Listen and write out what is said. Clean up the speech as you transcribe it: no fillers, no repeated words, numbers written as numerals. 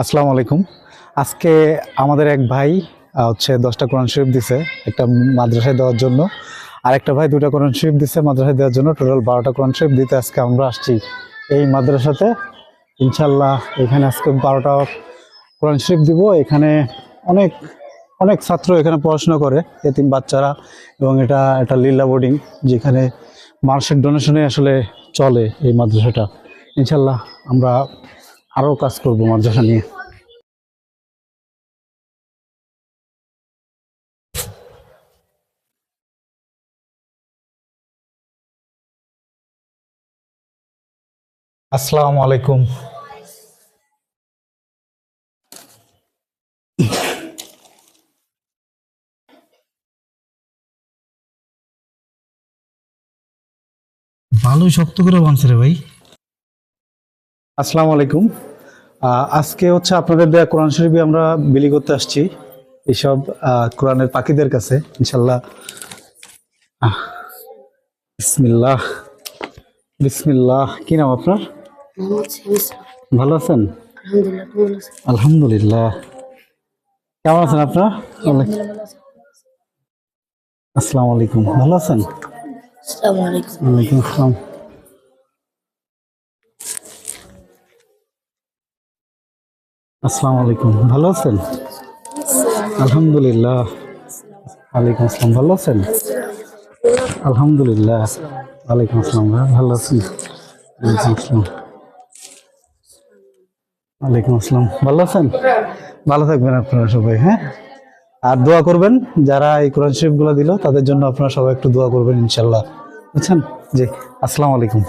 আসসালামু আলাইকুম। আজকে আমাদের এক ভাই হচ্ছে 10টা কোরআন শরীফ দিছে একটা মাদ্রাসায় দেওয়ার জন্য, আর একটা ভাই 2টা কোরআন শরীফ দিছে মাদ্রাসায় দেওয়ার জন্য। টোটাল 12টা কোরআন শরীফ দিতে আজকে আমরা আসছি এই মাদ্রাসাতে। ইনশাল্লাহ এখানে আজকে 12টা কোরআন শরীফ দিব। এখানে অনেক অনেক ছাত্র এখানে পড়াশোনা করে, এতিম বাচ্চারা, এবং এটা একটা লীলা বোর্ডিং, যেখানে মার্কশিট ডোনেশনে আসলে চলে এই মাদ্রাসাটা। ইনশাল্লাহ আমরা আরও কাজ করব মাদ্রাসা নিয়ে। আসসালামু আলাইকুম। ভালোই শক্ত করে বানছে রে ভাই। আসসালামু আলাইকুম। আজকে হচ্ছে আপনাদের দেয়া কোরআন শরীফে আমরা বিলি করতে আসছি এইসব কোরআনের পাখিদের কাছে। ইনশাল্লাহ। আহ, বিসমিল্লাহ বিসমিল্লাহ। কি নাম আপনার? মোহাম্মদ সেলিম ইসলাম। ভালো আছেন? আলহামদুলিল্লাহ, তুমি ভালো আছো? আলহামদুলিল্লাহ। কেমন আছেন আপনার? আলহামদুলিল্লাহ, ভালো আছি। আসসালামু আলাইকুম। ভালো আছেন? আসসালামু আলাইকুম। ওয়ালাইকুম আসসালাম। আসসালামু আলাইকুম। ভালো আছেন? আলহামদুলিল্লাহ। ওয়ালাইকুম আসসালাম। ভালো আছেন? আলহামদুলিল্লাহ। ওয়ালাইকুম আসসালাম। ভালো আছেন? ওয়ালাইকুম আসসালাম। ওয়ালাইকুম আসসালাম। ভালো আছেন? ভালো থাকবেন আপনারা সবাই। হ্যাঁ, আর দোয়া করবেন যারা এই কোরআন শরীফ গুলো দিল তাদের জন্য। আপনারা সবাই একটু দোয়া করবেন ইনশাল্লাহ, বুঝছেন? জি, আসসালামু আলাইকুম।